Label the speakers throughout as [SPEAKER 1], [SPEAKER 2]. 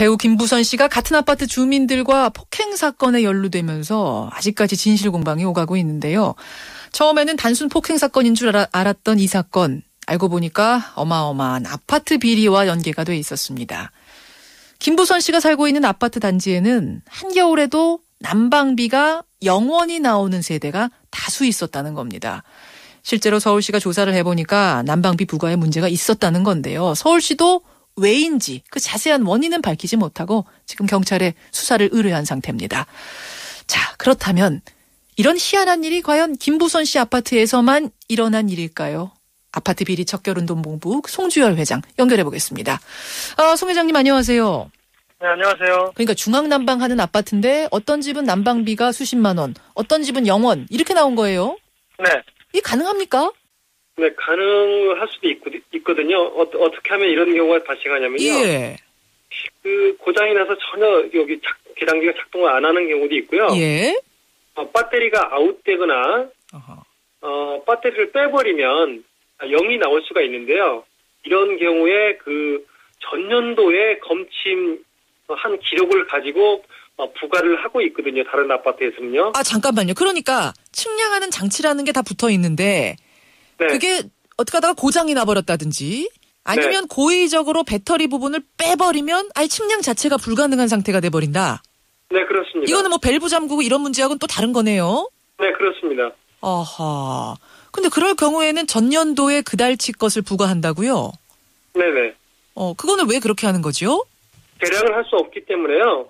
[SPEAKER 1] 배우 김부선 씨가 같은 아파트 주민들과 폭행 사건에 연루되면서 아직까지 진실 공방이 오가고 있는데요. 처음에는 단순 폭행 사건인 줄 알았던 이 사건, 알고 보니까 어마어마한 아파트 비리와 연계가 돼 있었습니다. 김부선 씨가 살고 있는 아파트 단지에는 한겨울에도 난방비가 영원히 나오는 세대가 다수 있었다는 겁니다. 실제로 서울시가 조사를 해보니까 난방비 부과에 문제가 있었다는 건데요. 서울시도 왜인지 그 자세한 원인은 밝히지 못하고 지금 경찰에 수사를 의뢰한 상태입니다. 자, 그렇다면 이런 희한한 일이 과연 김부선 씨 아파트에서만 일어난 일일까요? 아파트 비리 척결운동본부 송주열 회장 연결해 보겠습니다. 송 회장님 안녕하세요.
[SPEAKER 2] 네, 안녕하세요.
[SPEAKER 1] 그러니까 중앙난방하는 아파트인데 어떤 집은 난방비가 수십만 원, 어떤 집은 0원 이렇게 나온 거예요?
[SPEAKER 2] 네.
[SPEAKER 1] 이게 가능합니까?
[SPEAKER 2] 네, 가능할 수도 있거든요. 어떻게 하면 이런 경우가 발생하냐면요.
[SPEAKER 1] 예.
[SPEAKER 2] 그 고장이 나서 전혀 여기 계량기가 작동을 안 하는 경우도 있고요.
[SPEAKER 1] 예.
[SPEAKER 2] 배터리가 아웃되거나 배터리를 빼버리면 0이 나올 수가 있는데요. 이런 경우에 그 전년도에 검침한 기록을 가지고 부과를 하고 있거든요. 다른 아파트에서는요.
[SPEAKER 1] 잠깐만요. 그러니까 측량하는 장치라는 게 다 붙어 있는데
[SPEAKER 2] 네.
[SPEAKER 1] 그게 어떻게 하다가 고장이 나버렸다든지 아니면
[SPEAKER 2] 네.
[SPEAKER 1] 고의적으로 배터리 부분을 빼버리면 아예 측량 자체가 불가능한 상태가 돼버린다.
[SPEAKER 2] 네, 그렇습니다.
[SPEAKER 1] 이거는 뭐 밸브 잠그고 이런 문제하고는 또 다른 거네요.
[SPEAKER 2] 네, 그렇습니다.
[SPEAKER 1] 아하. 근데 그럴 경우에는 전년도에 그달치 것을 부과한다고요?
[SPEAKER 2] 네네.
[SPEAKER 1] 그거는 왜 그렇게 하는 거죠?
[SPEAKER 2] 계량을 할 수 없기 때문에요.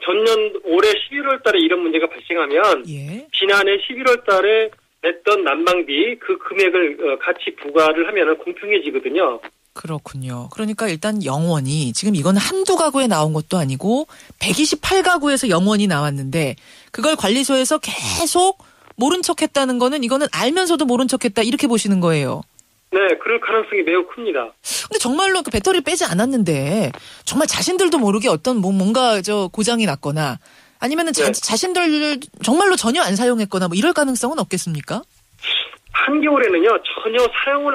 [SPEAKER 2] 전년 올해 11월 달에 이런 문제가 발생하면
[SPEAKER 1] 예.
[SPEAKER 2] 지난해 11월 달에 냈던 난방비 그 금액을 같이 부과를 하면 공평해지거든요.
[SPEAKER 1] 그렇군요. 그러니까 일단 0원이 지금 이건 한두 가구에 나온 것도 아니고 128가구에서 0원이 나왔는데 그걸 관리소에서 계속 모른 척했다는 거는 이거는 알면서도 모른 척했다 이렇게 보시는 거예요.
[SPEAKER 2] 네, 그럴 가능성이 매우 큽니다.
[SPEAKER 1] 근데 정말로 그 배터리를 빼지 않았는데 정말 자신들도 모르게 어떤 뭔가 고장이 났거나 아니면은
[SPEAKER 2] 네.
[SPEAKER 1] 자신들 정말로 전혀 안 사용했거나 뭐 이럴 가능성은 없겠습니까?
[SPEAKER 2] 한겨울에는요 전혀 사용을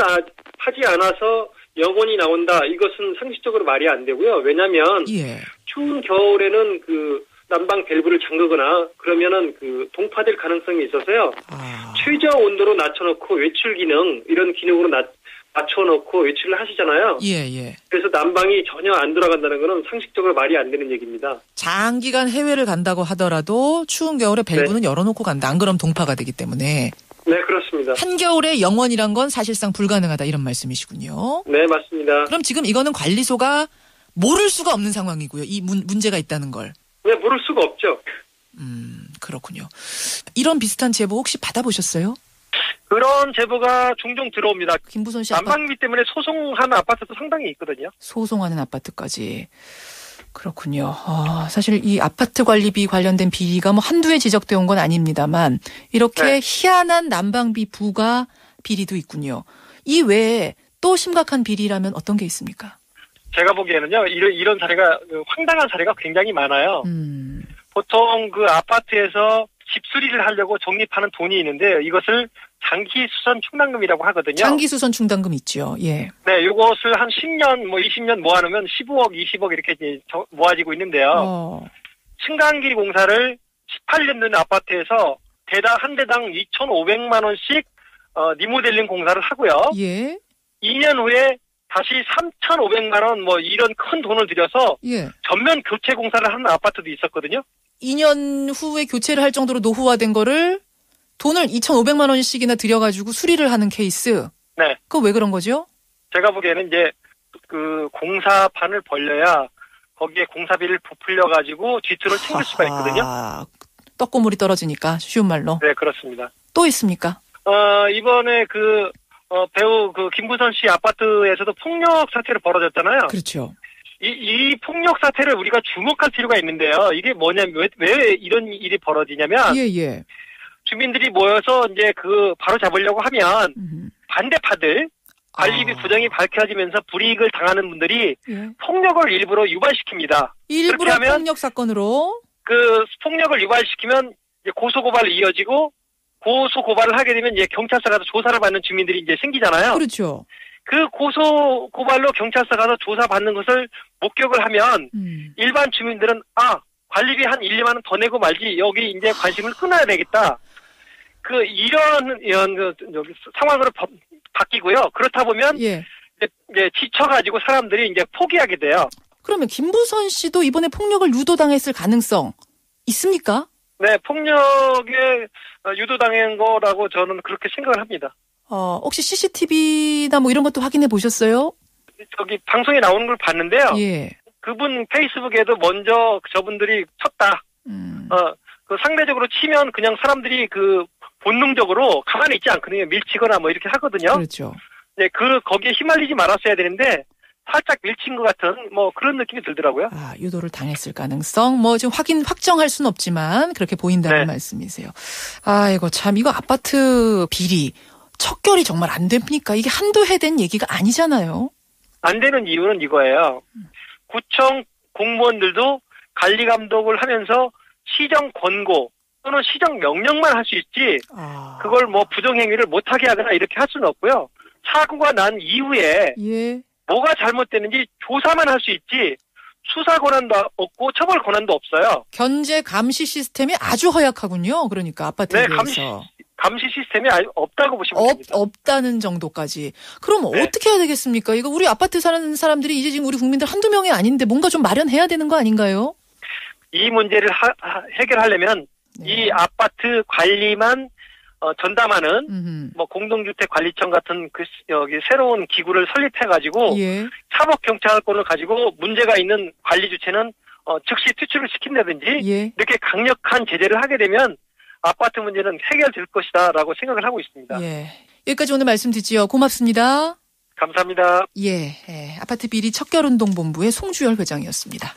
[SPEAKER 2] 하지 않아서 0원이 나온다. 이것은 상식적으로 말이 안 되고요. 왜냐하면
[SPEAKER 1] 예.
[SPEAKER 2] 추운 겨울에는 그 난방 밸브를 잠그거나 그러면은 그 동파될 가능성이 있어서요. 최저 온도로 낮춰놓고 외출 기능 이런 기능으로 맞춰놓고 외출을 하시잖아요.
[SPEAKER 1] 예.
[SPEAKER 2] 그래서 난방이 전혀 안 돌아간다는 거는 상식적으로 말이 안 되는 얘기입니다.
[SPEAKER 1] 장기간 해외를 간다고 하더라도 추운 겨울에 밸브는
[SPEAKER 2] 네.
[SPEAKER 1] 열어놓고 간다. 안 그러면 동파가 되기 때문에.
[SPEAKER 2] 네, 그렇습니다.
[SPEAKER 1] 한겨울에 0원이란 건 사실상 불가능하다 이런 말씀이시군요.
[SPEAKER 2] 네, 맞습니다.
[SPEAKER 1] 그럼 지금 이거는 관리소가 모를 수가 없는 상황이고요. 이 문제가 있다는 걸.
[SPEAKER 2] 네, 모를 수가 없죠.
[SPEAKER 1] 그렇군요. 이런 비슷한 제보 혹시 받아보셨어요?
[SPEAKER 2] 그런 제보가 종종 들어옵니다.
[SPEAKER 1] 김부선 씨
[SPEAKER 2] 난방비 때문에 소송하는 아파트도 상당히 있거든요.
[SPEAKER 1] 소송하는 아파트까지. 그렇군요. 사실 이 아파트 관리비 관련된 비리가 뭐 한두 해 지적되어 온 건 아닙니다만 이렇게
[SPEAKER 2] 네.
[SPEAKER 1] 희한한 난방비 부과 비리도 있군요. 이 외에 또 심각한 비리라면 어떤 게 있습니까?
[SPEAKER 2] 제가 보기에는요, 이런 사례가, 황당한 사례가 굉장히 많아요. 보통 그 아파트에서 집 수리를 하려고 적립하는 돈이 있는데 이것을 장기수선 충당금이라고 하거든요.
[SPEAKER 1] 장기수선 충당금 있죠. 예.
[SPEAKER 2] 네, 이것을 한 10년, 20년 모아놓으면 15억, 20억 이렇게 이제 모아지고 있는데요. 층간기 공사를 18년 된 아파트에서 한 대당 2,500만 원씩 리모델링 공사를 하고요.
[SPEAKER 1] 예.
[SPEAKER 2] 2년 후에 다시 3,500만 원 이런 큰 돈을 들여서
[SPEAKER 1] 예.
[SPEAKER 2] 전면 교체 공사를 하는 아파트도 있었거든요.
[SPEAKER 1] 2년 후에 교체를 할 정도로 노후화된 거를 돈을 2,500만 원씩이나 들여가지고 수리를 하는 케이스.
[SPEAKER 2] 네.
[SPEAKER 1] 그거 왜 그런 거죠?
[SPEAKER 2] 제가 보기에는 이제 그 공사판을 벌려야 거기에 공사비를 부풀려가지고 뒤틀을 챙길 수가 있거든요.
[SPEAKER 1] 떡고물이 떨어지니까 쉬운 말로.
[SPEAKER 2] 네, 그렇습니다.
[SPEAKER 1] 또 있습니까?
[SPEAKER 2] 이번에 배우 김부선 씨 아파트에서도 폭력 사태를 벌어졌잖아요.
[SPEAKER 1] 그렇죠.
[SPEAKER 2] 이 폭력 사태를 우리가 주목할 필요가 있는데요. 이게 뭐냐면 왜 이런 일이 벌어지냐면
[SPEAKER 1] 예.
[SPEAKER 2] 주민들이 모여서 이제 바로 잡으려고 하면 반대파들 관리비 부정이 밝혀지면서 불이익을 당하는 분들이 폭력을 일부러 유발시킵니다.
[SPEAKER 1] 일부러
[SPEAKER 2] 그렇게 하면
[SPEAKER 1] 폭력 사건으로
[SPEAKER 2] 폭력을 유발시키면 이제 고소고발이 이어지고 고소고발을 하게 되면 이제 경찰서 가서 조사를 받는 주민들이 이제 생기잖아요.
[SPEAKER 1] 그렇죠.
[SPEAKER 2] 그 고소 고발로 경찰서 가서 조사받는 것을 목격을 하면 일반 주민들은 관리비 한 1, 2만 원 더 내고 말지 여기 이제 관심을 끊어야 되겠다. 이런 상황으로 바뀌고요. 그렇다 보면 이제 지쳐가지고 사람들이 이제 포기하게 돼요.
[SPEAKER 1] 그러면 김부선 씨도 이번에 폭력을 유도당했을 가능성 있습니까?
[SPEAKER 2] 네, 폭력에 유도당한 거라고 저는 그렇게 생각을 합니다.
[SPEAKER 1] 혹시 CCTV나 뭐 이런 것도 확인해 보셨어요?
[SPEAKER 2] 방송에 나오는 걸 봤는데요.
[SPEAKER 1] 예.
[SPEAKER 2] 그분 페이스북에도 먼저 저분들이 쳤다. 상대적으로 치면 그냥 사람들이 본능적으로 가만히 있지 않거든요. 밀치거나 뭐 이렇게 하거든요.
[SPEAKER 1] 그렇죠.
[SPEAKER 2] 네, 거기에 휘말리지 말았어야 되는데 살짝 밀친 것 같은 뭐 그런 느낌이 들더라고요.
[SPEAKER 1] 유도를 당했을 가능성 지금 확정할 수는 없지만 그렇게 보인다는 말씀이세요. 이거 참 이거 아파트 비리 척결이 정말 안 됩니까? 이게 한두 해 된 얘기가 아니잖아요.
[SPEAKER 2] 안 되는 이유는 이거예요. 구청 공무원들도 관리 감독을 하면서 시정 권고 또는 시정 명령만 할 수 있지 그걸 뭐 부정행위를 못하게 하거나 이렇게 할 수는 없고요. 사고가 난 이후에 뭐가 잘못됐는지 조사만 할 수 있지 수사 권한도 없고 처벌 권한도 없어요.
[SPEAKER 1] 견제 감시 시스템이 아주 허약하군요. 그러니까 아파트에 대해서.
[SPEAKER 2] 감시 시스템이 없다고 보시면 됩니다.
[SPEAKER 1] 없다는 정도까지. 그럼 어떻게 해야 되겠습니까? 이거 우리 아파트 사는 사람들이 이제 지금 우리 국민들 한두 명이 아닌데 뭔가 좀 마련해야 되는 거 아닌가요?
[SPEAKER 2] 이 문제를 해결하려면 이 아파트 관리만 전담하는 뭐 공동주택 관리청 같은 여기 새로운 기구를 설립해가지고 사법 경찰권을 가지고 문제가 있는 관리 주체는 즉시 퇴출을 시킨다든지 이렇게 강력한 제재를 하게 되면 아파트 문제는 해결될 것이다라고 생각을 하고 있습니다.
[SPEAKER 1] 여기까지 오늘 말씀 듣지요. 고맙습니다.
[SPEAKER 2] 감사합니다.
[SPEAKER 1] 아파트 비리 척결운동본부의 송주열 회장이었습니다.